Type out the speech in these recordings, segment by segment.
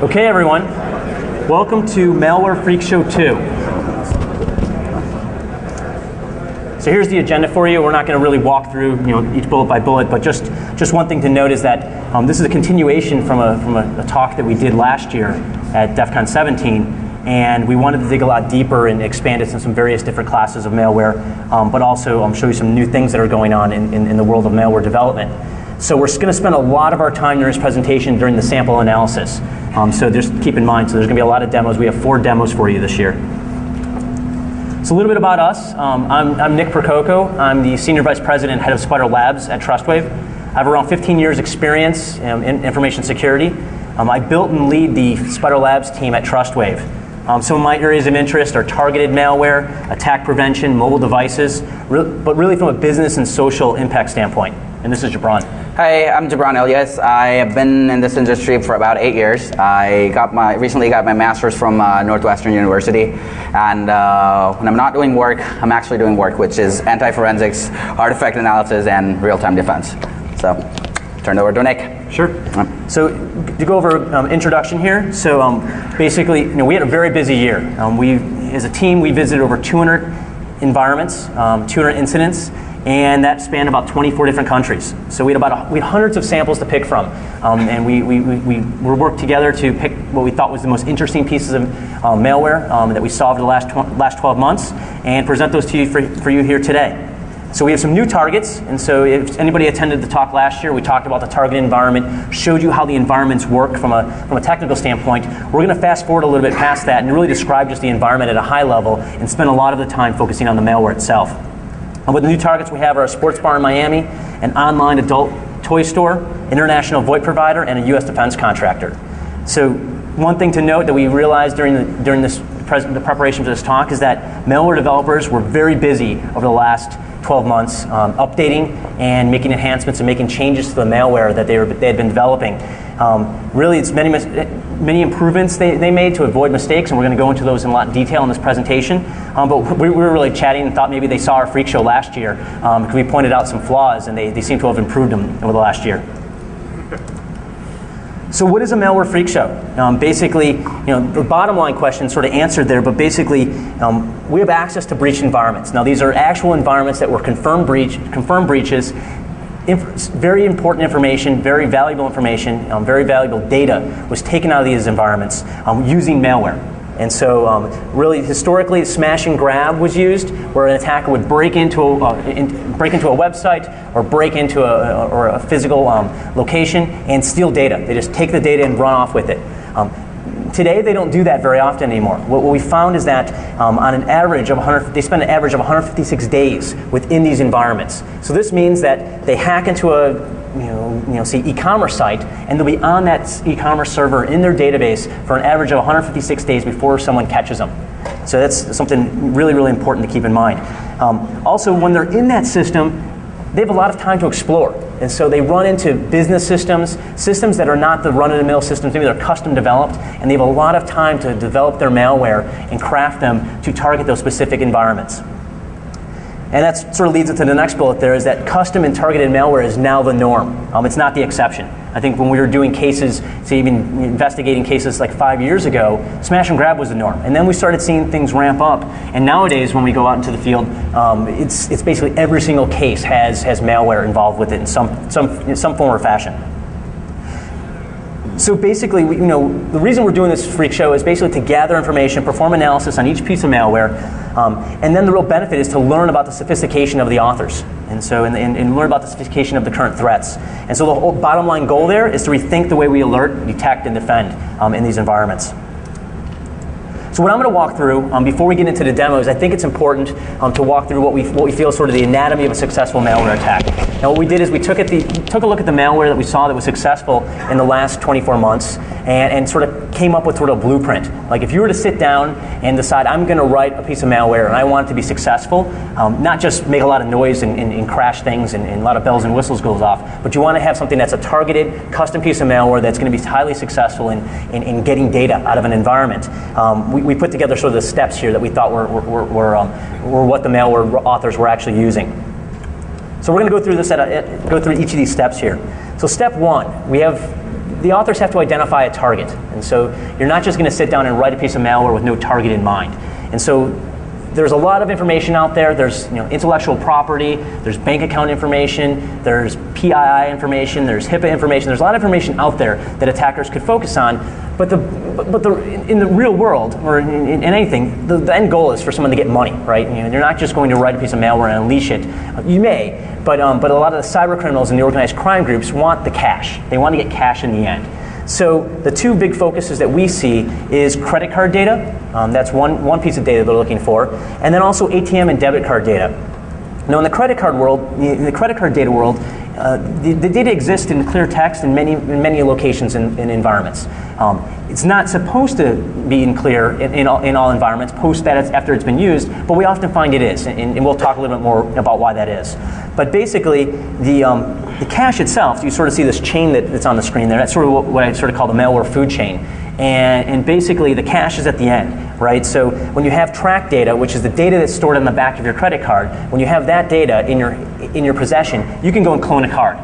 Okay, everyone. Welcome to Malware Freak Show 2. So here's the agenda for you. We're not going to really walk through each bullet by bullet, but just one thing to note is that this is a continuation from a talk that we did last year at DEFCON 17, and we wanted to dig a lot deeper and expand it into some various different classes of malware, but also show you some new things that are going on in the world of malware development. So we're going to spend a lot of our time during this presentation during the sample analysis. So just keep in mind, so there's going to be a lot of demos. We have 4 demos for you this year. So a little bit about us. I'm Nick Prococo. I'm the Senior Vice President and Head of Spider Labs at TrustWave. I have around 15 years experience in information security. I built and lead the Spider Labs team at TrustWave. Some of my areas of interest are targeted malware, attack prevention, mobile devices, but really from a business and social impact standpoint. And this is Jabran. Hi, I'm Jabran Elias. I have been in this industry for about 8 years. I recently got my master's from Northwestern University, and when I'm not doing work, I'm actually doing work, which is anti-forensics, artifact analysis, and real-time defense. So, turn it over to Nick. Sure. So, to go over introduction here. So, basically, we had a very busy year. As a team, we visited over 200 environments, 200 incidents. And that spanned about 24 different countries. So we had hundreds of samples to pick from, and we worked together to pick what we thought was the most interesting pieces of malware that we solved the last 12 months, and present those to you for you here today. So we have some new targets, and so if anybody attended the talk last year, we talked about the target environment, showed you how the environments work from a technical standpoint. We're going to fast forward a little bit past that and really describe just the environment at a high level and spend a lot of the time focusing on the malware itself. With the new targets we have are a sports bar in Miami, an online adult toy store, international VoIP provider, and a U.S. defense contractor. So one thing to note that we realized during the preparation for this talk is that malware developers were very busy over the last 12 months updating and making enhancements and making changes to the malware that they had been developing. Really, it's many improvements they made to avoid mistakes, and we're going to go into those in a lot of detail in this presentation. But we were really chatting and thought maybe they saw our freak show last year because we pointed out some flaws, and they seem to have improved them over the last year. So what is a malware freak show? Basically, the bottom line question sort of answered there, but basically, we have access to breached environments. Now, these are actual environments that were confirmed breaches. Very important information, very valuable information, very valuable data was taken out of these environments using malware. And so really historically smash and grab was used where an attacker would break into a website or break into a physical location and steal data. They just take the data and run off with it. Today, they don't do that very often anymore. What we found is that on an average of they spend an average of 156 days within these environments. So this means that they hack into a say e-commerce site, and they'll be on that e-commerce server in their database for an average of 156 days before someone catches them. So that's something really, really important to keep in mind. Also, when they're in that system, they have a lot of time to explore. And so they run into business systems that are not the run-of-the-mill systems, maybe they're custom developed, and they have a lot of time to develop their malware and craft them to target those specific environments. And that sort of leads into the next bullet there, is that custom and targeted malware is now the norm. It's not the exception. I think when we were doing cases, say even investigating cases like 5 years ago, smash and grab was the norm. And then we started seeing things ramp up. And nowadays when we go out into the field, it's basically every single case has malware involved with it in some form or fashion. So basically, the reason we're doing this freak show is basically to gather information, perform analysis on each piece of malware, and then the real benefit is to learn about the sophistication of the authors, and learn about the sophistication of the current threats. And so the whole bottom line goal there is to rethink the way we alert, detect, and defend in these environments. So what I'm going to walk through before we get into the demos, I think it's important to walk through what we feel is sort of the anatomy of a successful malware attack. Now what we did is we took a look at the malware that we saw that was successful in the last 24 months and sort of came up with sort of a blueprint. Like if you were to sit down and decide I'm going to write a piece of malware and I want it to be successful, not just make a lot of noise and crash things and a lot of bells and whistles goes off, but you want to have something that's a targeted, custom piece of malware that's going to be highly successful in getting data out of an environment. We put together sort of the steps here that we thought were what the malware authors were actually using. So we're going to go through each of these steps here. So step one, we have the authors have to identify a target. And so you're not just going to sit down and write a piece of malware with no target in mind. And so there's a lot of information out there. There's intellectual property, there's bank account information, there's PII information, there's HIPAA information. There's a lot of information out there that attackers could focus on. But in the real world, or in anything, the end goal is for someone to get money, right? You're not just going to write a piece of malware and unleash it. You may, but a lot of the cyber criminals and the organized crime groups want the cash. They want to get cash in the end. So the two big focuses that we see is credit card data. That's one piece of data they're looking for, and then also ATM and debit card data. Now, in the credit card data world, the data exists in clear text in many locations and environments. It's not supposed to be in clear in all environments post that after it's been used, but we often find it is, and we'll talk a little bit more about why that is. But basically, the cache itself, you sort of see this chain that's on the screen there. That's sort of what I sort of call the malware food chain. And basically, the cache is at the end, right? So when you have track data, which is the data that's stored on the back of your credit card, when you have that data in your possession, you can go and clone a card.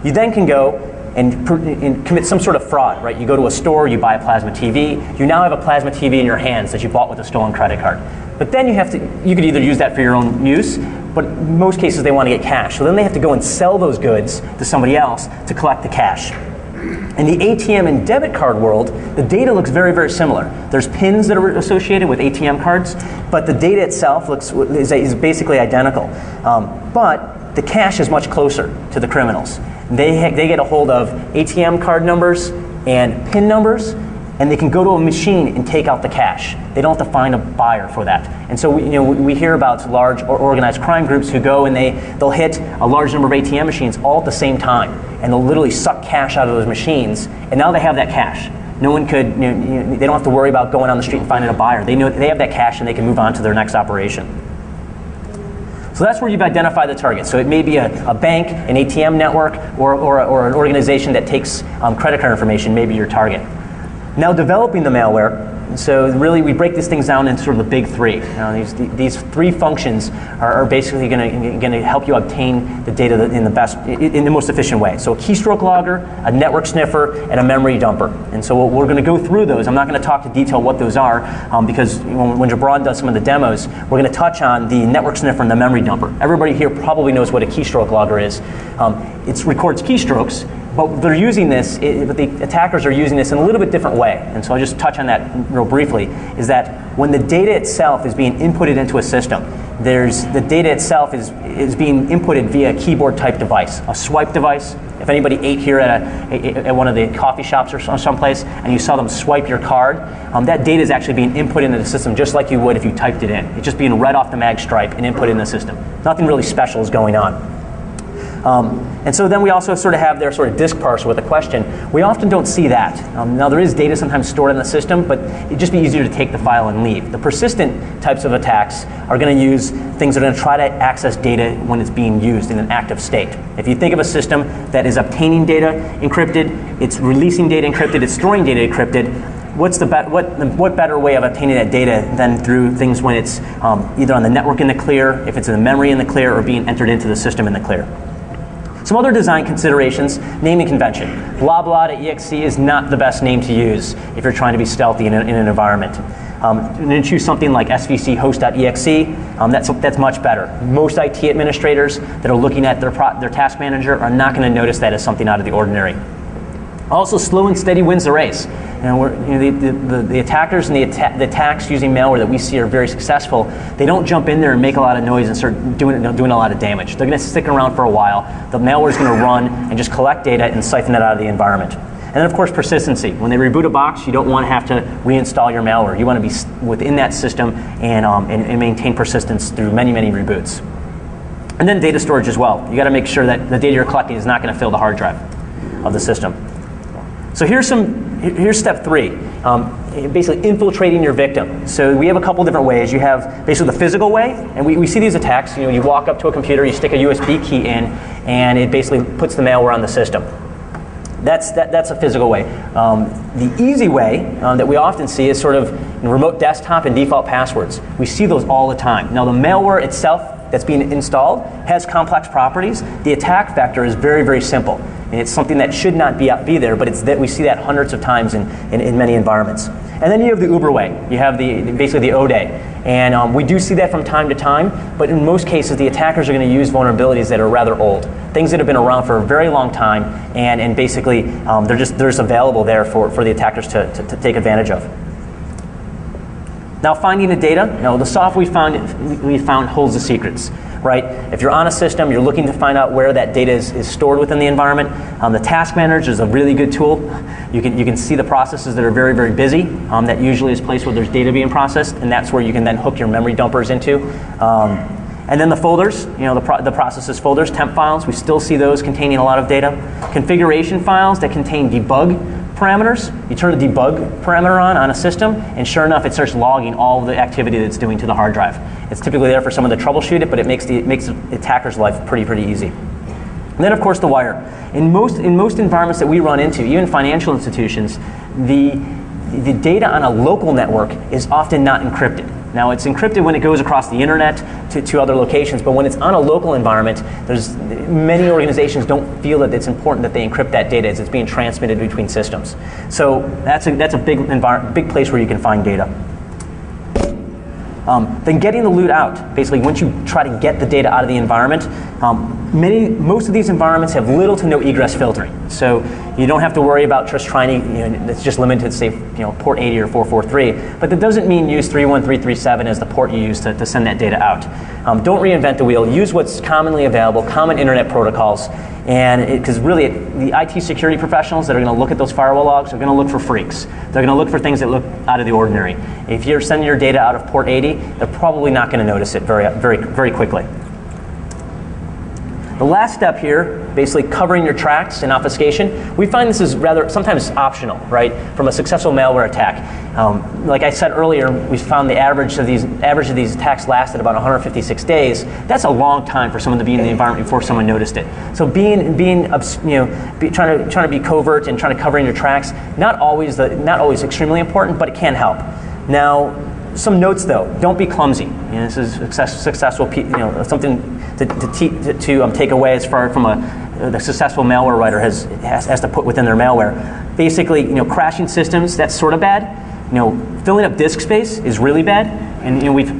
You then can go and commit some sort of fraud, right? You go to a store, you buy a plasma TV. You now have a plasma TV in your hands that you bought with a stolen credit card. But then you could either use that for your own use, but in most cases they want to get cash. So then they have to go and sell those goods to somebody else to collect the cash. In the ATM and debit card world, the data looks very, very similar. There's pins that are associated with ATM cards, but the data itself is basically identical. But the cache is much closer to the criminals. They get a hold of ATM card numbers and PIN numbers, and they can go to a machine and take out the cache. They don't have to find a buyer for that. And so we hear about large or organized crime groups who go and they'll hit a large number of ATM machines all at the same time, and they'll literally suck cash out of those machines, and now they have that cash. No one could, they don't have to worry about going on the street and finding a buyer. They know they have that cash and they can move on to their next operation. So that's where you've identified the target. So it may be a bank, an ATM network, or an organization that takes credit card information, maybe your target. Now developing the malware, so really we break these things down into sort of the big three. These three functions are basically going to help you obtain the data in the most efficient way. So a keystroke logger, a network sniffer, and a memory dumper. And so we're going to go through those. I'm not going to talk to detail what those are because when Jabron does some of the demos, we're going to touch on the network sniffer and the memory dumper. Everybody here probably knows what a keystroke logger is. It records keystrokes, but they're using this, but the attackers are using this in a little bit different way. And so I'll just touch on that real briefly, is that when the data itself is being inputted into a system, the data itself is being inputted via a keyboard type device, a swipe device. If anybody ate here at one of the coffee shops or someplace and you saw them swipe your card, that data is actually being input into the system just like you would if you typed it in. It's just being read off the mag stripe and input in the system. Nothing really special is going on. And so then we also sort of have their sort of disk parser with a question. We often don't see that. Now there is data sometimes stored in the system, but it'd just be easier to take the file and leave. The persistent types of attacks are going to use things that are going to try to access data when it's being used in an active state. If you think of a system that is obtaining data encrypted, it's releasing data encrypted, it's storing data encrypted, what better way of obtaining that data than through things when it's either on the network in the clear, if it's in the memory in the clear, or being entered into the system in the clear. Some other design considerations, naming convention. Blah blah.exe is not the best name to use if you're trying to be stealthy in an environment. And then choose something like svc host.exe. That's much better. Most IT administrators that are looking at their task manager are not going to notice that as something out of the ordinary. Also, slow and steady wins the race. The attackers and the attacks using malware that we see are very successful. They don't jump in there and make a lot of noise and start doing a lot of damage. They're going to stick around for a while. The malware is going to run and just collect data and siphon it out of the environment. And then, of course, persistency. When they reboot a box, you don't want to have to reinstall your malware. You want to be within that system and maintain persistence through many, many reboots. And then data storage as well. You got to make sure that the data you're collecting is not going to fill the hard drive of the system. So here's step 3, basically infiltrating your victim. So we have a couple different ways. You have basically the physical way, and we see these attacks. You walk up to a computer, you stick a USB key in, and it basically puts the malware on the system. That's a physical way. The easy way that we often see is sort of remote desktop and default passwords. We see those all the time. Now the malware itself that's being installed has complex properties. The attack vector is very, very simple. And it's something that should not be there, but it's that we see that hundreds of times in many environments. And then you have the Uber way. You have basically the O-Day. And we do see that from time to time, but in most cases the attackers are going to use vulnerabilities that are rather old. Things that have been around for a very long time, and basically they're just available there for the attackers to take advantage of. Now, finding the data. Now, the software we found holds the secrets, right? If you're on a system, you're looking to find out where that data is stored within the environment. The task manager is a really good tool. You can see the processes that are very, very busy. That usually is a place where there's data being processed, and that's where you can then hook your memory dumpers into. And then the folders, the processes folders, temp files, we still see those containing a lot of data. Configuration files that contain debug parameters. You turn the debug parameter on a system, and sure enough, it starts logging all the activity that it's doing to the hard drive. It's typically there for someone to troubleshoot it, but it makes the attacker's life pretty easy. And then, of course, the wire. In most environments that we run into, even financial institutions, the data on a local network is often not encrypted. Now, it's encrypted when it goes across the internet to other locations, but when it's on a local environment, many organizations don't feel that it's important that they encrypt that data as it's being transmitted between systems. So that's a big place where you can find data. Then getting the loot out. Basically, once you try to get the data out of the environment, most of these environments have little to no egress filtering. So you don't have to worry about just trying to, it's just limited to, say, port 80 or 443. But that doesn't mean use 31337 as the port you use to send that data out. Don't reinvent the wheel. Use what's commonly available, common internet protocols. And because really, the IT security professionals that are going to look at those firewall logs are going to look for freaks. They're going to look for things that look out of the ordinary. If you're sending your data out of port 80, they're probably not going to notice it very quickly. The last step here, basically covering your tracks and obfuscation, we find this is rather sometimes optional, right, from a successful malware attack. Like I said earlier, we found the average of these attacks lasted about 156 days. That's a long time for someone to be in the environment before someone noticed it. So trying to be covert and trying to cover in your tracks, not always extremely important, but it can help. Now, some notes though: don't be clumsy. This is successful. Something to take away as far from the successful malware writer has to put within their malware. Basically, crashing systems, that's sort of bad. Filling up disk space is really bad, and we've.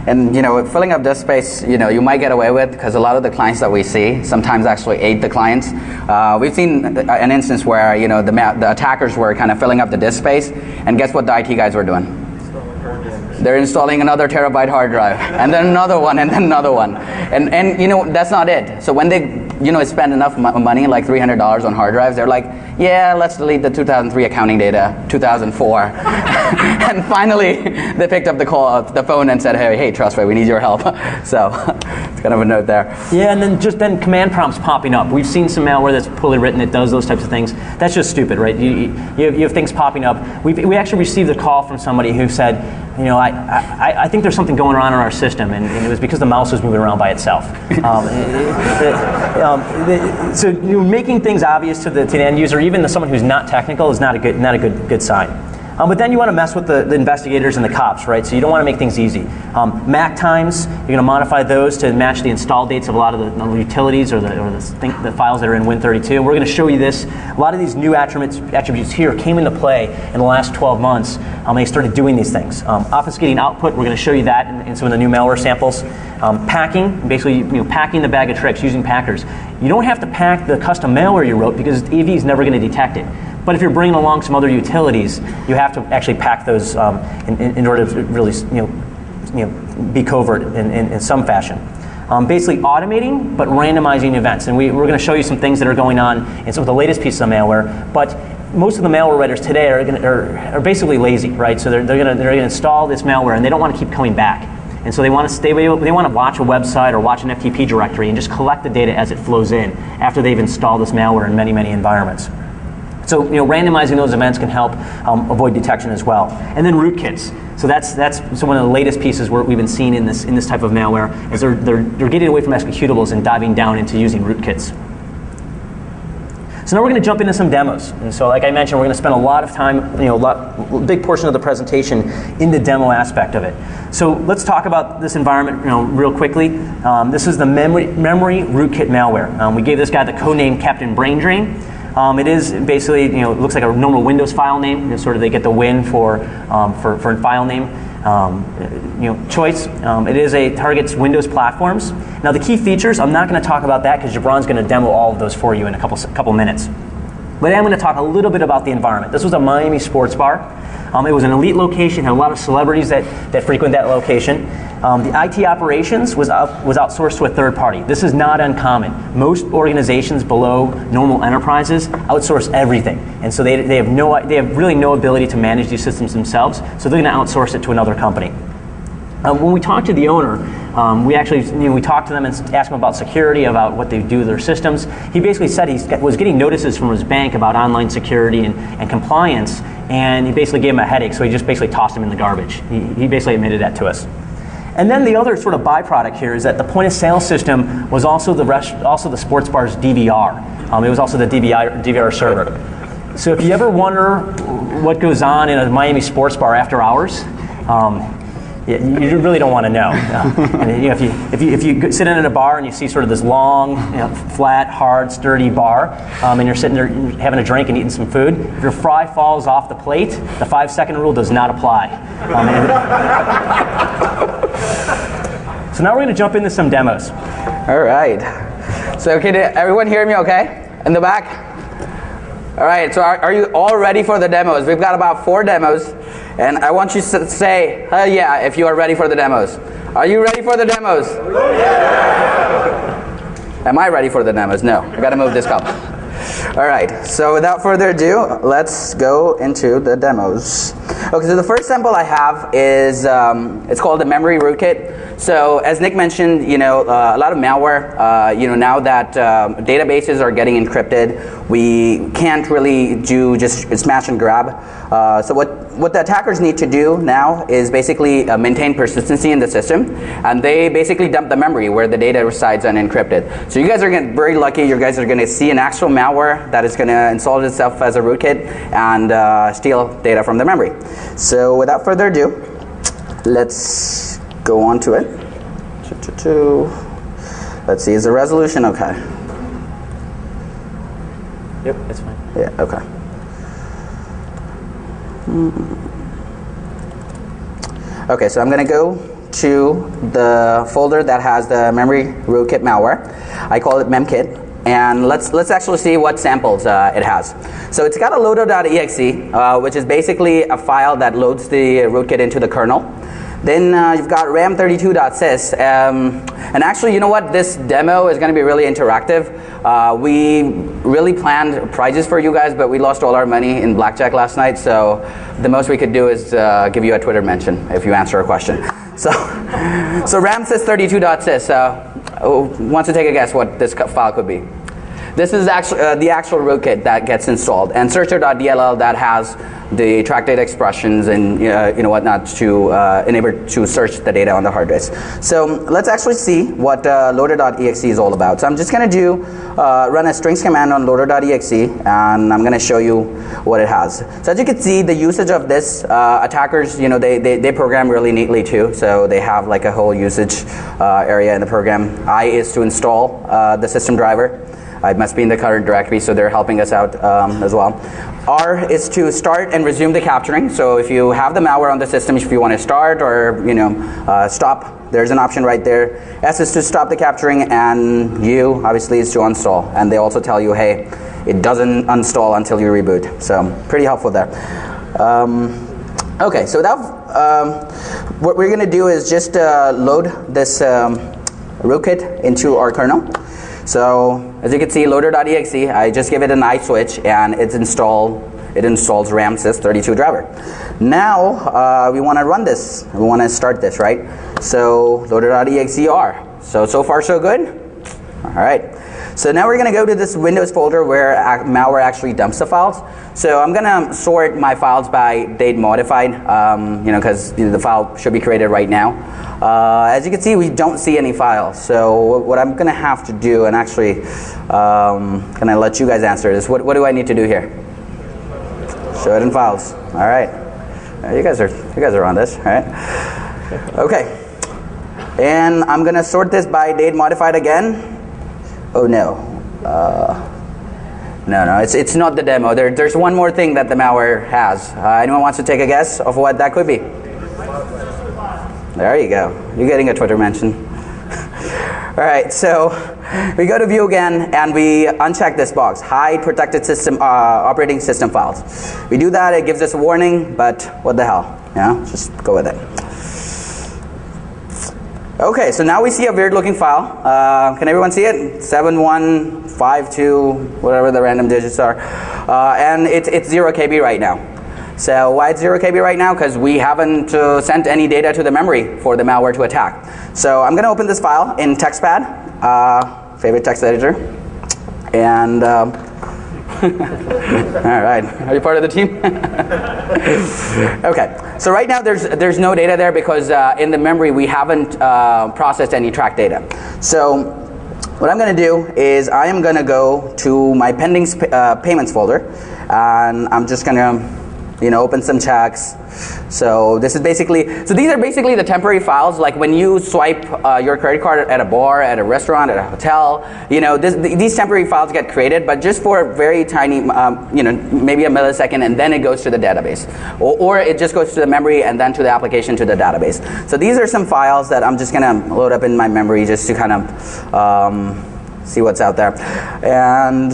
And filling up disk space, you might get away with, because a lot of the clients that we see sometimes actually aid the clients. We've seen an instance where the attackers were kind of filling up the disk space, and guess what the IT guys were doing? They're installing another terabyte hard drive, and then another one, and then another one, and that's not it. So when they spend enough money, like $300 on hard drives, they're like, yeah, let's delete the 2003 accounting data, 2004, and finally they picked up the phone and said, hey, Trustway, we need your help. So it's kind of a note there. Yeah, and then command prompts popping up. We've seen some malware that's poorly written that does those types of things. That's just stupid, right? You have things popping up. We actually received a call from somebody who said, I think there's something going on in our system, and it was because the mouse was moving around by itself. So making things obvious to the end user, even to someone who's not technical, is not a good sign. But then you want to mess with the investigators and the cops, right? So you don't want to make things easy. MAC times, you're going to modify those to match the install dates of a lot of the utilities or the files that are in Win32. We're going to show you this. A lot of these new attributes here came into play in the last 12 months. They started doing these things. Obfuscating output, we're going to show you that in some of the new malware samples. Packing, basically packing the bag of tricks using packers. You don't have to pack the custom malware you wrote because AV is never going to detect it. But if you're bringing along some other utilities, you have to actually pack those in order to really be covert in some fashion. Basically automating but randomizing events, and we're going to show you some things that are going on in some of the latest pieces of malware. But most of the malware writers today are basically lazy, right? So they're going to install this malware and they don't want to keep coming back. And so they want to watch a website or watch an FTP directory and just collect the data as it flows in after they've installed this malware in many environments. So randomizing those events can help avoid detection as well. And then rootkits. So that's one of the latest pieces we've been seeing in this type of malware is they're getting away from executables and diving down into using rootkits. So now we're going to jump into some demos. And so like I mentioned, we're going to spend a lot of time, big portion of the presentation in the demo aspect of it. So let's talk about this environment real quickly. This is the memory rootkit malware. We gave this guy the code name Captain Brain Drain. It is basically, it looks like a normal Windows file name. Sort of they get the win for file name choice. It targets Windows platforms. Now the key features, I'm not going to talk about that because Jabron's going to demo all of those for you in a couple minutes. But I'm going to talk a little bit about the environment. This was a Miami sports bar. It was an elite location, had a lot of celebrities that frequent that location. The IT operations was outsourced to a third party. This is not uncommon. Most organizations below normal enterprises outsource everything, and so they have really no ability to manage these systems themselves. So they're going to outsource it to another company. When we talked to the owner, we talked to them and asked them about security, about what they do with their systems. He basically said he was getting notices from his bank about online security and compliance, and he basically gave him a headache, so he just basically tossed him in the garbage. He basically admitted that to us. And then the other sort of byproduct here is that the point of sale system was also the sports bar's DVR. It was also the DVR server. So if you ever wonder what goes on in a Miami sports bar after hours, you really don't want to know. If you sit in a bar and you see sort of this long, flat, hard, sturdy bar, and you're sitting there having a drink and eating some food, if your fry falls off the plate, the 5-second rule does not apply. So now we're going to jump into some demos. All right. So can everyone hear me okay? In the back? All right, so are you all ready for the demos? We've got about 4 demos, and I want you to say, hell yeah, if you are ready for the demos. Are you ready for the demos? Yeah. Am I ready for the demos? No, I gotta move this cup. All right, so without further ado, let's go into the demos. Okay, so the first sample I have is, it's called the memory rootkit. So as Nick mentioned, a lot of malware, now that databases are getting encrypted, we can't really do just smash and grab. So what the attackers need to do now is basically maintain persistency in the system, and they basically dump the memory where the data resides unencrypted. So you guys are getting very lucky. You guys are going to see an actual malware that is going to install itself as a rootkit and steal data from the memory. So without further ado, let's go on to it. Let's see, is the resolution okay? Yep, that's fine. Yeah, okay. Okay, so I'm going to go to the folder that has the memory rootkit malware. I call it memkit. And let's actually see what samples it has. So it's got a loader.exe, which is basically a file that loads the rootkit into the kernel. Then you've got ram32.sys. And actually, you know what? This demo is going to be really interactive. We really planned prizes for you guys, but we lost all our money in blackjack last night. So the most we could do is give you a Twitter mention if you answer a question. So ram32.sys. Who wants to take a guess what this file could be? This is actually the actual rootkit that gets installed, and searcher.dll that has the track data expressions and whatnot to enable to search the data on the hard disk. So let's actually see what loader.exe is all about. So I'm just going to run a strings command on loader.exe, and I'm going to show you what it has. So as you can see, the usage of this, attackers, they program really neatly too. So they have like a whole usage area in the program. I is to install the system driver. It must be in the current directory, so they're helping us out as well. R is to start and resume the capturing. So if you have the malware on the system, if you want to start or stop, there's an option right there. S is to stop the capturing, and U obviously is to uninstall. And they also tell you, hey, it doesn't uninstall until you reboot. So pretty helpful there. Okay, so what we're going to do is just load this rootkit into our kernel. So as you can see, loader.exe, I just give it an I switch, and it installs ramsys32 driver. Now we want to run this. We want to start this, right? So loader.exe R. So far so good. All right. So now we're going to go to this Windows folder where malware actually dumps the files. So I'm going to sort my files by date modified, because the file should be created right now. As you can see, we don't see any files. So what I'm going to have to do, and actually, can I let you guys answer this? What do I need to do here? Show it in files. All right. You guys are on this, all right? Okay. And I'm going to sort this by date modified again. Oh no. No, it's not the demo. There's one more thing that the malware has. Anyone wants to take a guess of what that could be? There you go. You're getting a Twitter mention. All right, so we go to view again and we uncheck this box, hide protected system operating system files. We do that, it gives us a warning, but what the hell? Just go with it. Okay, so now we see a weird looking file. Can everyone see it? 7152, whatever the random digits are. And it's 0 KB right now. So why it's 0 KB right now? Because we haven't sent any data to the memory for the malware to attack. So I'm going to open this file in TextPad, favorite text editor. And all right, are you part of the team? Okay, so right now there's no data there because in the memory we haven't processed any track data. So what I'm going to do is I am going to go to my pending payments folder, and I'm just going to open some checks. So this is basically, these are basically the temporary files, like when you swipe your credit card at a bar, at a restaurant, at a hotel, these temporary files get created, but just for a very tiny, maybe a millisecond, and then it goes to the database. Or it just goes to the memory and then to the application to the database. So these are some files that I'm just gonna load up in my memory just to kind of see what's out there. And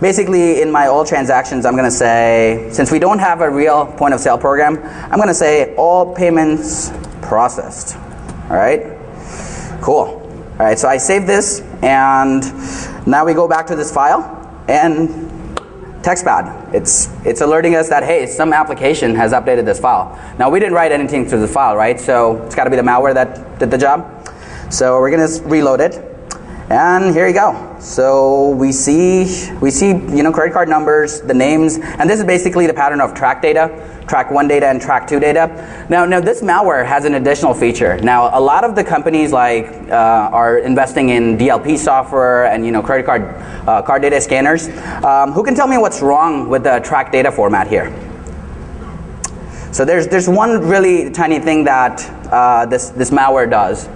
basically, in my all transactions, I'm going to say, since we don't have a real point of sale program, I'm going to say all payments processed. All right? Cool. All right, so I save this, and now we go back to this file, and TextPad. It's alerting us that, hey, some application has updated this file. Now, we didn't write anything to the file, right? So it's got to be the malware that did the job. So we're going to reload it. And here you go. So we see credit card numbers, the names, and this is basically the pattern of track data, track 1 data and track 2 data. Now this malware has an additional feature. Now a lot of the companies are investing in DLP software and credit card data scanners. Who can tell me what's wrong with the track data format here? So there's one really tiny thing that this malware does.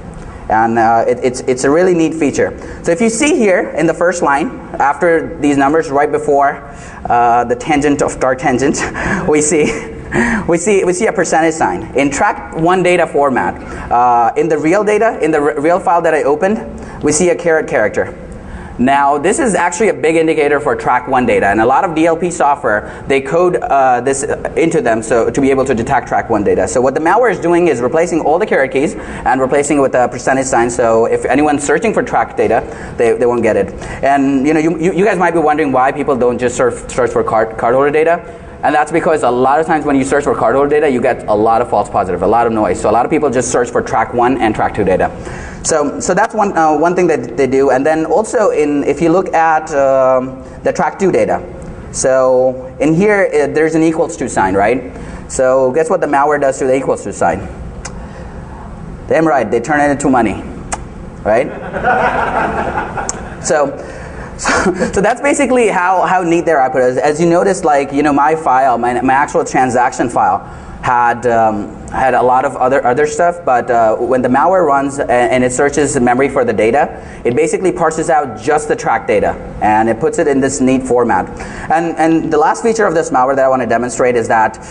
And it's a really neat feature. So if you see here in the first line, after these numbers, right before the tangent of dark tangent, we see a percentage sign. In track 1 data format, in the real data, in the real file that I opened, we see a caret character. Now this is actually a big indicator for track 1 data, and a lot of DLP software, they code this into them so to be able to detect track 1 data. So what the malware is doing is replacing all the caret keys and replacing it with a percentage sign, so if anyone's searching for track data, they won't get it. And you guys might be wondering why people don't just search for cardholder data. And that's because a lot of times when you search for cardholder data, you get a lot of false positive, a lot of noise. So a lot of people just search for track 1 and track 2 data. So that's one thing that they do. And then also if you look at the track 2 data, so in here there's an equals to sign, right? So guess what the malware does to the equals to sign? Damn right, they turn it into money, right? So that's basically how neat their output is. As you notice, my file, my actual transaction file had a lot of other stuff, but when the malware runs and it searches the memory for the data, it basically parses out just the track data and it puts it in this neat format. And the last feature of this malware that I want to demonstrate is that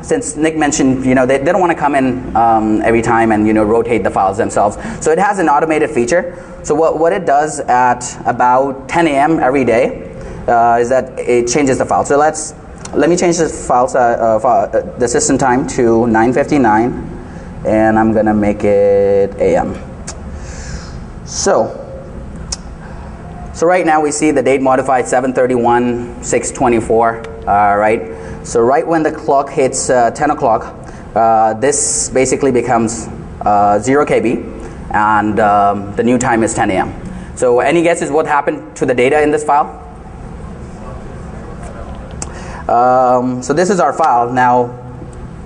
since Nick mentioned, they don't want to come in every time and rotate the files themselves. So it has an automated feature. So what it does at about 10 a.m. every day is that it changes the file. So let me change the file the system time to 9:59, and I'm gonna make it a.m. So right now we see the date modified 7/31/6/24. Right. So right when the clock hits 10 o'clock, this basically becomes 0 KB, and the new time is 10 a.m. So any guesses what happened to the data in this file? So this is our file. Now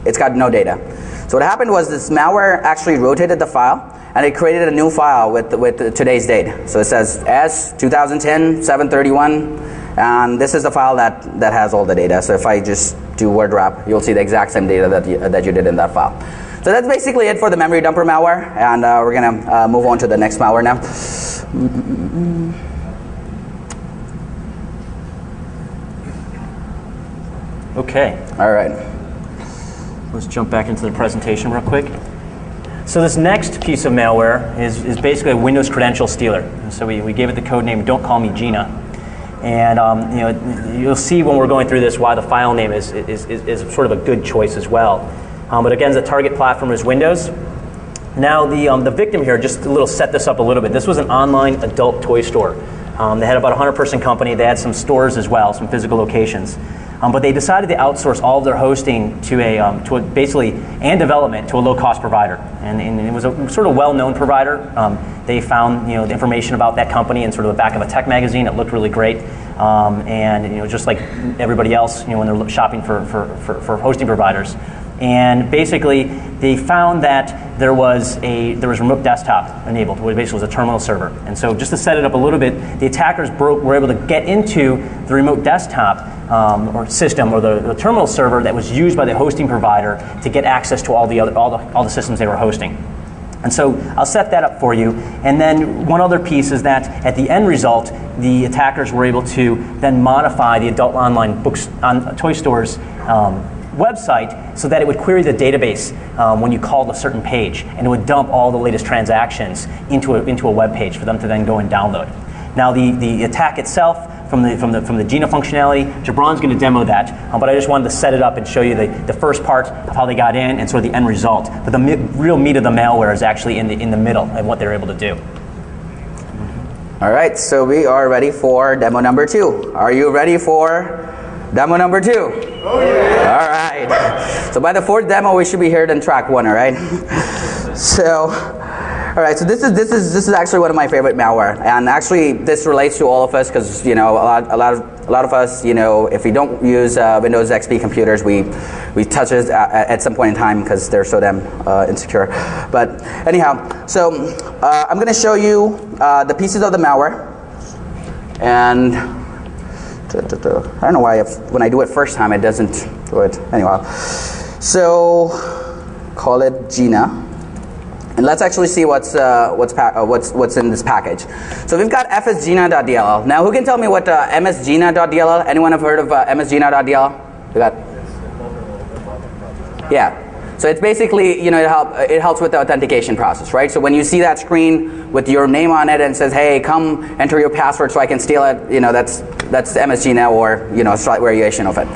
it's got no data. So what happened was this malware actually rotated the file and it created a new file with today's date. So it says S 2010 731, and this is the file that has all the data. So if I just do word wrap, you'll see the exact same data that you did in that file. So that's basically it for the memory dumper malware, and we're gonna move on to the next malware now. Okay. All right. Let's jump back into the presentation real quick. So this next piece of malware is basically a Windows credential stealer. So we gave it the code name Don't Call Me Gina. And you'll see when we're going through this why the file name is sort of a good choice as well. But again, the target platform is Windows. Now the victim here, just a little set this up a little bit. This was an online adult toy store. They had about a 100-person company. They had some stores as well, some physical locations. But they decided to outsource all of their hosting to basically and development to a low-cost provider, and it was a sort of well-known provider. They found the information about that company in sort of the back of a tech magazine. It looked really great, and just like everybody else, when they're shopping for hosting providers. And basically, they found that there was remote desktop enabled, which basically was a terminal server. And so, just to set it up a little bit, the attackers were able to get into the remote desktop or system or the terminal server that was used by the hosting provider to get access to all the systems they were hosting. And so I'll set that up for you. And then one other piece is that at the end result, the attackers were able to then modify the adult online books on toy stores website so that it would query the database when you called a certain page, and it would dump all the latest transactions into a web page for them to then go and download. Now the attack itself from the Gina functionality, Jabron's going to demo that, but I just wanted to set it up and show you the first part of how they got in and sort of the end result. But the real meat of the malware is actually in the middle and what they're able to do. All right, so we are ready for demo number 2. Are you ready for demo number 2? Oh yeah. All right. So by the 4th demo, we should be here than track 1. All right. So, all right. So this is actually one of my favorite malware, and actually this relates to all of us because a lot of us, if we don't use Windows XP computers, we touch it at some point in time because they're so damn insecure. But anyhow, so I'm going to show you the pieces of the malware, and I don't know why when I do it first time it doesn't do it. Anyway, so call it Gina, and let's actually see what's in this package. So we've got fsgina.dll. Now, who can tell me what msgina.dll? Anyone have heard of msgina.dll? We got. Yeah. So it's basically, it helps with the authentication process, right? So when you see that screen with your name on it and says, "Hey, come enter your password so I can steal it," that's MSGina or a slight variation of it.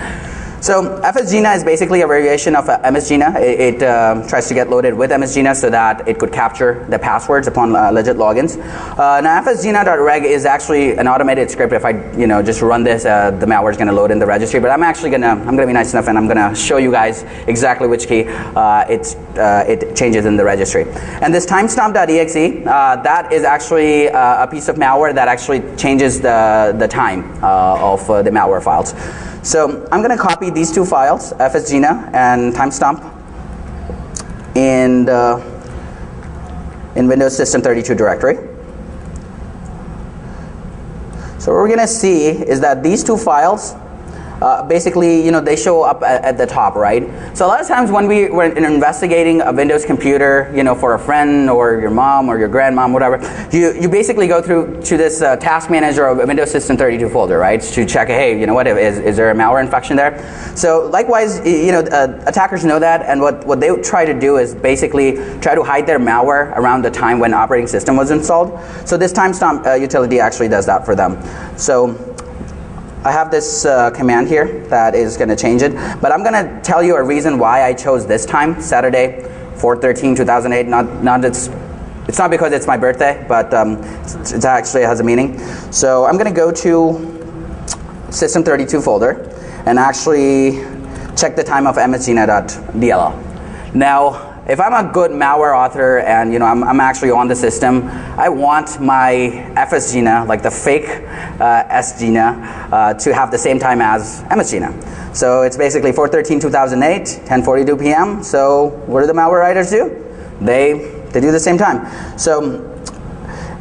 So fsgina is basically a variation of msgina. It tries to get loaded with msgina so that it could capture the passwords upon legit logins. Now fsgina.reg is actually an automated script. If I just run this, the malware is going to load in the registry. But I'm gonna be nice enough and I'm gonna show you guys exactly which key it changes in the registry. And this timestamp.exe, that is actually a piece of malware that actually changes the time of the malware files. So I'm going to copy these 2 files, fsgina and timestamp, in Windows System 32 directory. So what we're going to see is that these 2 files basically, they show up at the top, right? So a lot of times when we're investigating a Windows computer, for a friend or your mom or your grandmom, whatever, you basically go through to this task manager of a Windows System 32 folder, right? To check, hey, is there a malware infection there? So likewise, attackers know that, and what they try to do is basically try to hide their malware around the time when operating system was installed. So this timestamp utility actually does that for them. So I have this command here that is going to change it, but I'm going to tell you a reason why I chose this time, Saturday, 4/13/2008. It's not because it's my birthday, but it actually has a meaning. So I'm going to go to System 32 folder and actually check the time of msgina.dll. Now, if I'm a good malware author and I'm actually on the system, I want my FSGNA, like the fake SGNA, to have the same time as MSGNA. So it's basically 4/13/2008, 10:42 p.m. So what do the malware writers do? They do the same time. So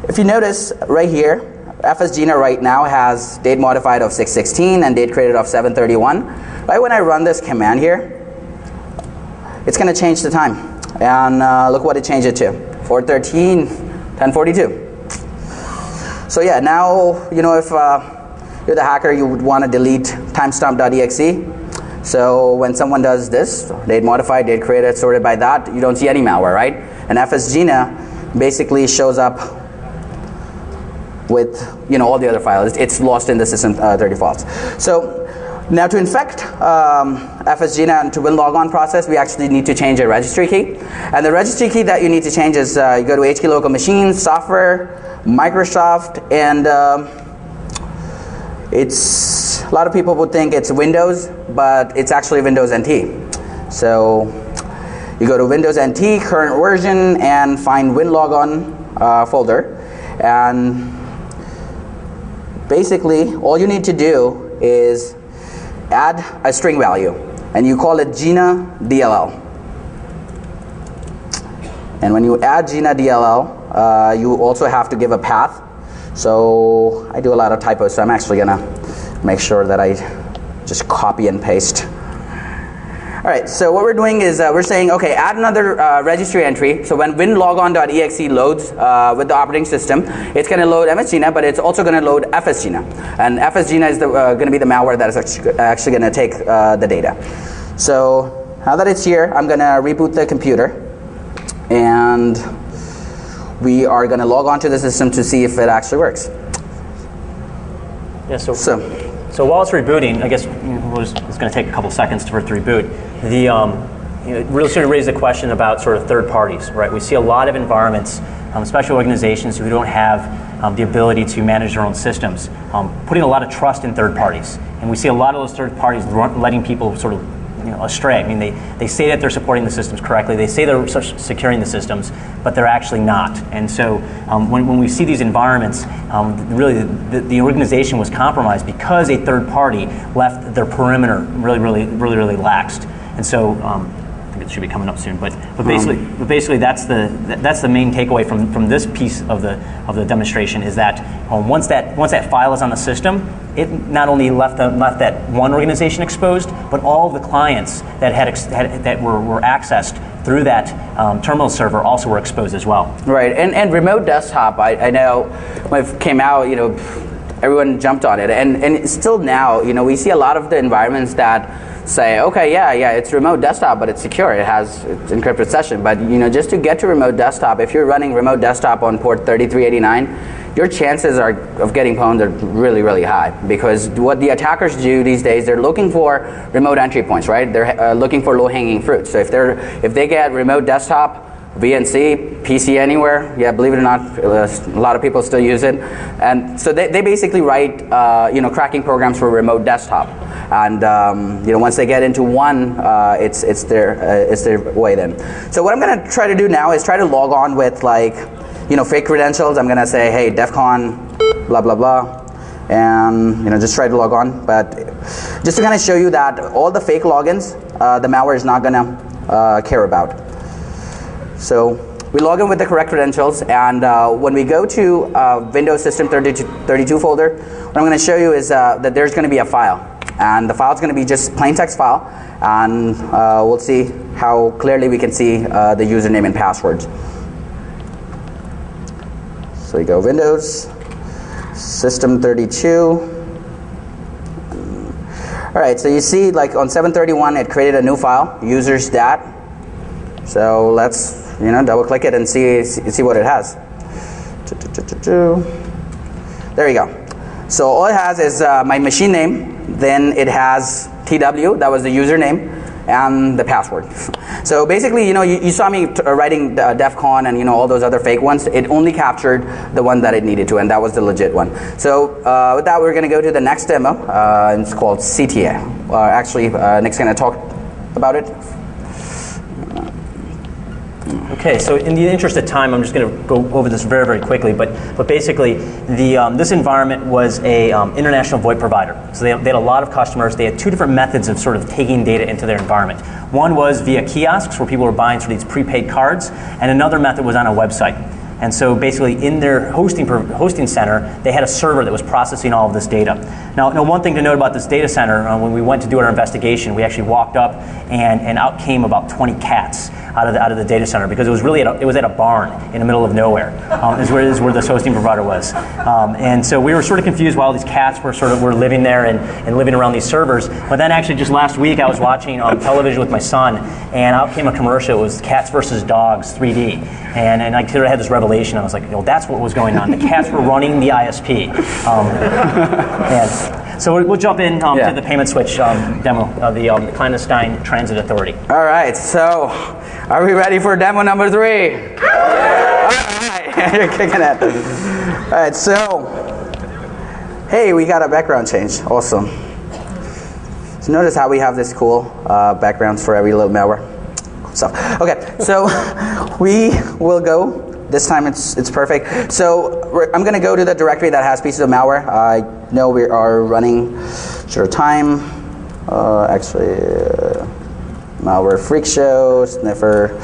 if you notice right here, FSGNA right now has date modified of 6/16 and date created of 7/31. Right when I run this command here, it's going to change the time. And look what it changed it to. 4/13, 10:42. So yeah, now, if you're the hacker, you would want to delete timestamp.exe. So when someone does this, date modified, date created, sorted by that, you don't see any malware, right? And FSGNA basically shows up with all the other files. It's lost in the system 30 files. So now to infect FSGNA and to WinLogon process, we actually need to change a registry key. And the registry key that you need to change is you go to HK local machines, software, Microsoft, and it's a lot of people would think it's Windows, but it's actually Windows NT. So you go to Windows NT, current version, and find WinLogon folder. And basically, all you need to do is add a string value, and you call it GINA DLL. And when you add GINA DLL, you also have to give a path. So I do a lot of typos, so I'm actually gonna make sure that I just copy and paste. All right, so what we're doing is we're saying, okay, add another registry entry. So when winlogon.exe loads with the operating system, it's going to load MSGNA, but it's also going to load FSGNA. And FSGNA is going to be the malware that is actually going to take the data. So now that it's here, I'm going to reboot the computer. And we are going to log on to the system to see if it actually works. Yeah, so while it's rebooting, I guess it's going to take a couple seconds for it to reboot. It really sort of raised the question about sort of third parties, right? We see a lot of environments, especially organizations who don't have the ability to manage their own systems, putting a lot of trust in third parties. And we see a lot of those third parties letting people sort of astray. I mean, they say that they're supporting the systems correctly. They say they're securing the systems, but they're actually not. And so when we see these environments, really the organization was compromised because a third party left their perimeter really laxed. And so I think it should be coming up soon. But basically that's the main takeaway from this piece of the demonstration is that once that file is on the system, it not only left that one organization exposed, but all of the clients that were accessed through that terminal server also were exposed as well. Right, and remote desktop, I know when it came out, everyone jumped on it, and still now, we see a lot of the environments that say, okay, yeah, it's remote desktop, but it's secure. It's encrypted session. But just to get to remote desktop, if you're running remote desktop on port 3389, your chances of getting pwned are really high, because what the attackers do these days, they're looking for remote entry points, right? They're looking for low-hanging fruit. So if they get remote desktop, VNC, PC anywhere, yeah, believe it or not, a lot of people still use it, and so they basically write cracking programs for remote desktop, and once they get into one, it's their way then. So what I'm going to try to do now is try to log on with fake credentials. I'm going to say, hey, DEFCON, blah blah blah, and just try to log on. But just to kind of show you that all the fake logins, the malware is not going to care about. So we log in with the correct credentials, and when we go to Windows System 32 folder, what I'm going to show you is that there's going to be a file, and the file is going to be just plain text file, and we'll see how clearly we can see the username and passwords. So we go Windows System 32. All right, so you see, on 731, it created a new file, users.dat. So let's double click it and see what it has. There you go. So all it has is my machine name, then it has TW, that was the username, and the password. So basically, you saw me writing DEFCON and all those other fake ones. It only captured the one that it needed to, and that was the legit one. So with that, we're going to go to the next demo. It's called CTA. Actually, Nick's going to talk about it. Okay, so in the interest of time, I'm just going to go over this very, very quickly. But basically, this environment was a international VoIP provider. So they had a lot of customers. They had two different methods of sort of taking data into their environment. One was via kiosks, where people were buying sort of these prepaid cards, and another method was on a website. And so basically in their hosting center, they had a server that was processing all of this data. Now one thing to note about this data center, when we went to do our investigation, we actually walked up and out came about 20 cats out of the data center, because it was really at a barn in the middle of nowhere. Is where this hosting provider was. And so we were sort of confused why all these cats were living there and living around these servers. But then actually just last week I was watching television with my son, and out came a commercial. It was Cats versus Dogs 3D. And I sort of had this revelation. I was like, that's what was going on. The cats were running the ISP. And so we'll jump in to the payment switch demo of the clandestine transit authority. All right, so are we ready for demo number 3? All right, you're kicking it. All right, so, hey, we got a background change. Awesome. So notice how we have this cool backgrounds for every little malware. So, okay, so we will go. This time it's perfect. So I'm going to go to the directory that has pieces of malware. I know we are running short time. Malware freak show, sniffer.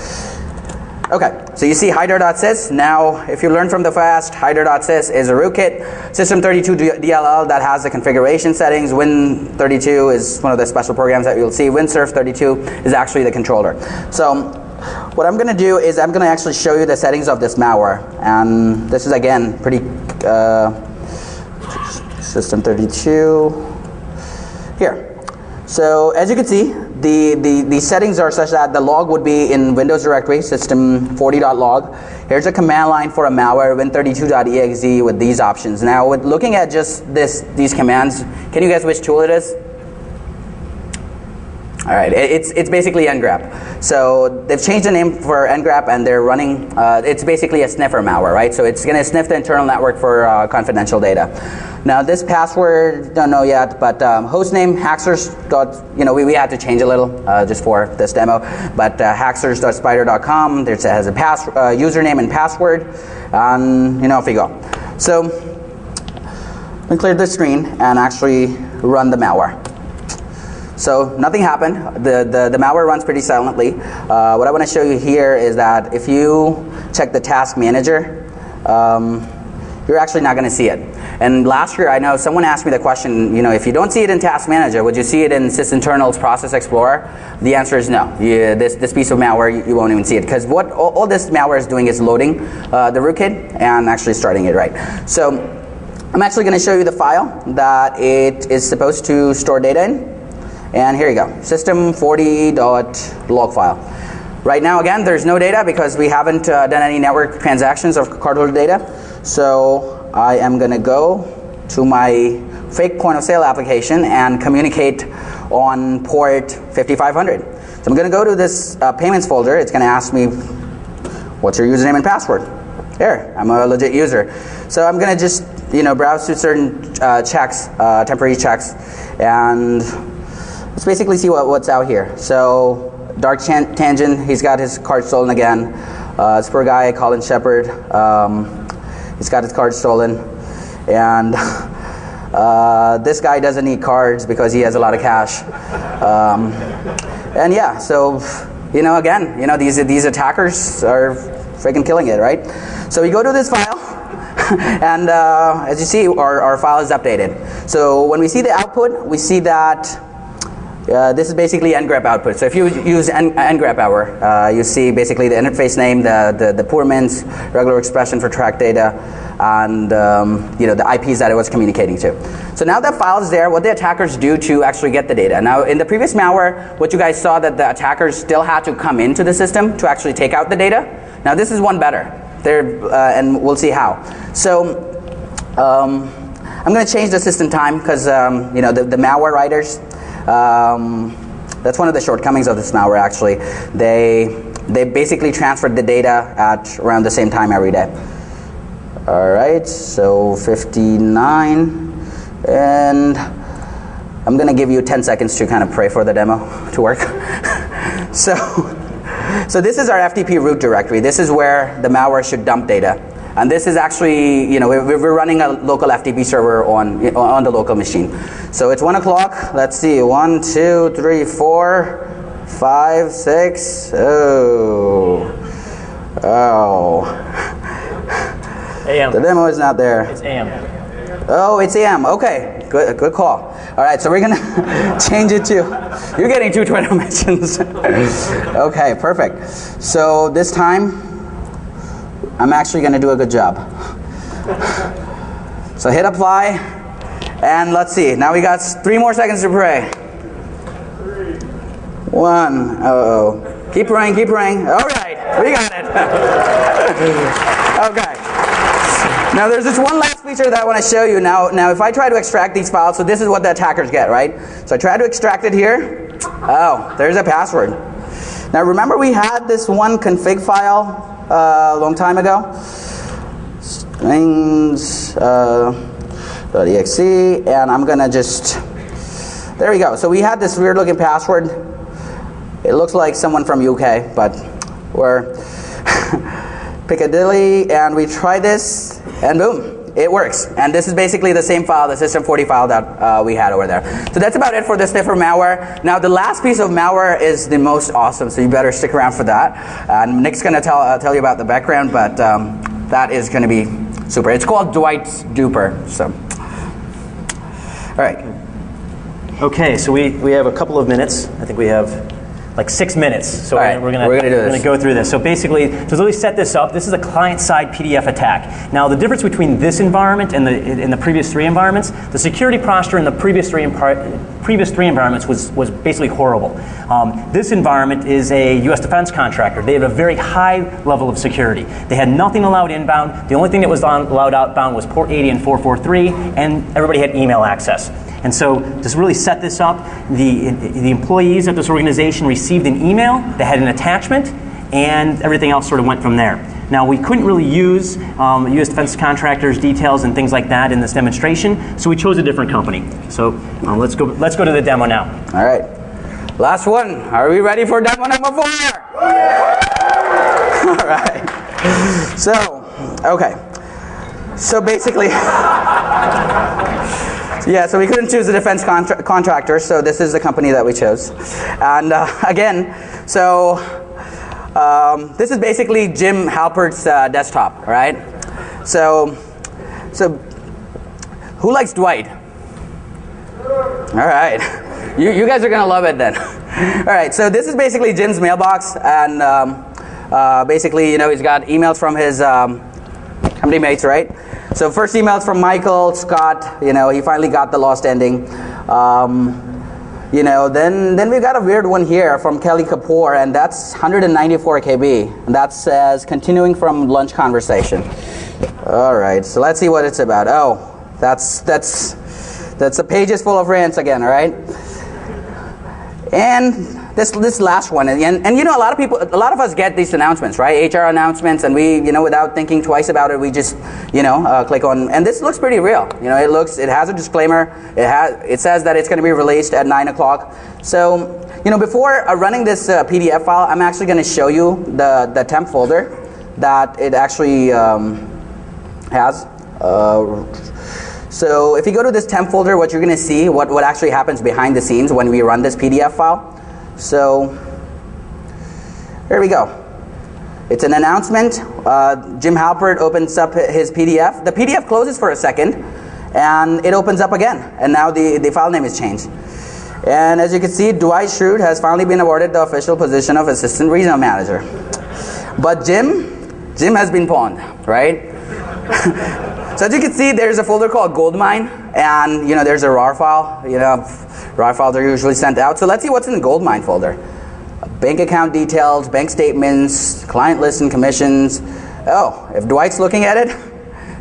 Okay, so you see hider.sys. Now, if you learn from the fast, hider.sys is a rootkit. System32 DLL that has the configuration settings. Win32 is one of the special programs that you'll see. WinSurf32 is actually the controller. So what I'm going to do is I'm going to actually show you the settings of this malware. And this is, again, pretty System32 here. So as you can see, the settings are such that the log would be in Windows directory, system40.log. Here's a command line for a malware, win32.exe with these options. Now, with looking at just these commands, can you guess which tool it is? All right, it's basically ngrep. So they've changed the name for ngrep, and they're running, it's basically a sniffer malware, right? So it's going to sniff the internal network for confidential data. Now this password, don't know yet, but hostname hackers. We had to change a little just for this demo, but hackers.spider.com. There it has a username and password, and off you go. So let me clear the screen and actually run the malware. So nothing happened. The malware runs pretty silently. What I want to show you here is that if you check the task manager, you're actually not going to see it. And last year, I know someone asked me the question, if you don't see it in Task Manager, would you see it in SysInternal's Process Explorer? The answer is no. This piece of malware, you won't even see it, because what all this malware is doing is loading the rootkit and actually starting it right. So I'm actually going to show you the file that it is supposed to store data in. And here you go, system40.log file. Right now, again, there's no data because we haven't done any network transactions of cardholder data. So I am going to go to my fake point of sale application and communicate on port 5500. So I'm going to go to this payments folder. It's going to ask me, what's your username and password? There, I'm a legit user. So I'm going to just browse to certain checks, temporary checks, and let's basically see what's out here. So Dark Tangent, he's got his card stolen again. This poor guy, Colin Shepard, he's got his card stolen. And this guy doesn't need cards because he has a lot of cash. And yeah, so, again, these attackers are freaking killing it, right? So we go to this file, and as you see, our file is updated. So when we see the output, we see that this is basically ngrep output. So if you use ngrep hour, you see basically the interface name, the poor min's regular expression for track data, and the IPs that it was communicating to. So now that file is there, what the attackers do to actually get the data. Now in the previous malware, what you guys saw that the attackers still had to come into the system to actually take out the data. Now this is one better. And we'll see how. So I'm going to change the system time because the malware writers. That's one of the shortcomings of this malware. Actually, they basically transferred the data at around the same time every day. All right, so 59, and I'm gonna give you 10 seconds to kind of pray for the demo to work. So So this is our FTP root directory. This is where the malware should dump data. And this is actually, we're running a local FTP server on the local machine. So it's 1 o'clock. Let's see, 1, 2, 3, 4, 5, 6. Oh. AM. The demo is not there. It's AM. Oh, it's AM. Okay, good call. All right, so we're gonna change it to. You're getting 2 Twitter mentions. Okay, perfect. So this time, I'm actually gonna do a good job. So hit apply, and let's see. Now we got 3 more seconds to pray. 1. Uh-oh. Keep praying, keep praying. All right, we got it. Okay. Now there's this one last feature that I want to show you. Now if I try to extract these files, so this is what the attackers get, right? So I try to extract it here. Oh, there's a password. Now remember we had this one config file a long time ago? Strings .exe, and I'm gonna just, there we go. So we had this weird looking password. It looks like someone from UK, but we're Piccadilly, and we try this, and boom, it works. And this is basically the same file, the system40 file that we had over there. So that's about it for the sniffer malware. Now the last piece of malware is the most awesome, so you better stick around for that. And Nick's going to tell you about the background, but that is going to be super. It's called Dwight's Duper. So, all right. Okay, so we have a couple of minutes. I think we have like 6 minutes, so we're gonna go through this. So basically, to really set this up, this is a client-side PDF attack. Now, the difference between this environment and the previous 3 environments, the security posture in the previous three environments was basically horrible. This environment is a U.S. defense contractor. They have a very high level of security. They had nothing allowed inbound. The only thing that was allowed outbound was port 80 and 443, and everybody had email access. And so to really set this up, the employees at this organization received an email that had an attachment, and everything else sort of went from there. Now, we couldn't really use U.S. defense contractors' details and things like that in this demonstration, so we chose a different company. So let's go to the demo now. All right, last one. Are we ready for demo number 4? All right. So, okay. So basically. Yeah, so we couldn't choose a defense contractor, so this is the company that we chose. And again, so this is basically Jim Halpert's desktop, right? So who likes Dwight? All right, you guys are gonna love it then. All right, so this is basically Jim's mailbox, and basically, he's got emails from his company mates, right? So first emails from Michael, Scott, he finally got the lost ending. Then we've got a weird one here from Kelly Kapoor, and that's 194 KB. And that says, continuing from lunch conversation. All right, so let's see what it's about. Oh, that's the pages full of rants again, all right? And this last one, and a lot of us get these announcements, right? HR announcements, and we, without thinking twice about it, we just, click on. And this looks pretty real. It has a disclaimer. It says that it's going to be released at 9 o'clock. So, before running this PDF file, I'm actually going to show you the temp folder that it actually has. So if you go to this temp folder, what you're going to see, what actually happens behind the scenes when we run this PDF file. So here we go. It's an announcement. Jim Halpert opens up his PDF. The PDF closes for a second, and it opens up again. And now the file name is changed. And as you can see, Dwight Schrute has finally been awarded the official position of Assistant Regional Manager. But Jim has been pawned, right? So as you can see, there's a folder called Goldmine, and there's a RAR file. RAR files are usually sent out. So let's see what's in the Goldmine folder. Bank account details, bank statements, client lists and commissions. Oh, if Dwight's looking at it,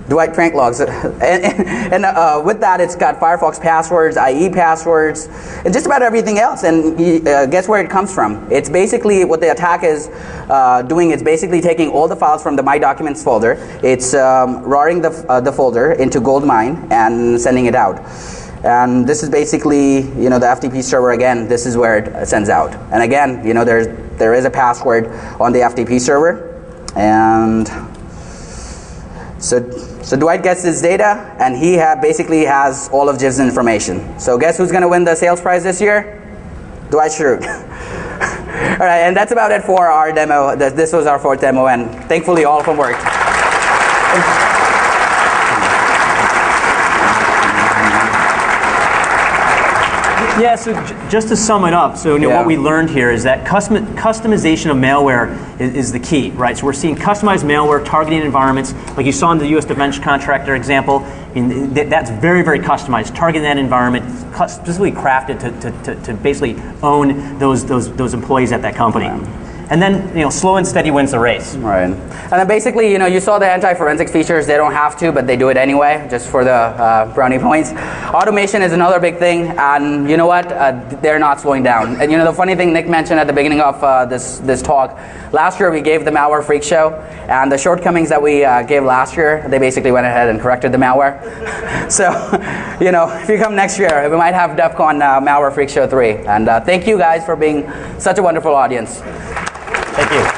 Dwight prank logs. And with that, it's got Firefox passwords, IE passwords, and just about everything else. And guess where it comes from? It's basically what the attack is doing. It's basically taking all the files from the My Documents folder. It's RARing the folder into Goldmine and sending it out. And this is basically, the FTP server again. This is where it sends out. And again, there's there is a password on the FTP server. And so Dwight gets his data, and he basically has all of Jiv's information. So guess who's going to win the sales prize this year? Dwight Schrute. All right, and that's about it for our demo. This was our 4th demo, and thankfully all of them worked. Yeah, so just to sum it up, so what we learned here is that customization of malware is the key, right? So we're seeing customized malware targeting environments, like you saw in the U.S. defense contractor example. I mean, that's very, very customized, targeting that environment, specifically crafted to basically own those employees at that company. And then, slow and steady wins the race. Right. And then basically, you saw the anti-forensics features. They don't have to, but they do it anyway, just for the brownie points. Automation is another big thing, and you know what? They're not slowing down. And the funny thing Nick mentioned at the beginning of this talk, last year we gave the Malware Freak Show, and the shortcomings that we gave last year, they basically went ahead and corrected the malware. So, if you come next year, we might have DEFCON Malware Freak Show 3. And thank you guys for being such a wonderful audience. Thank you.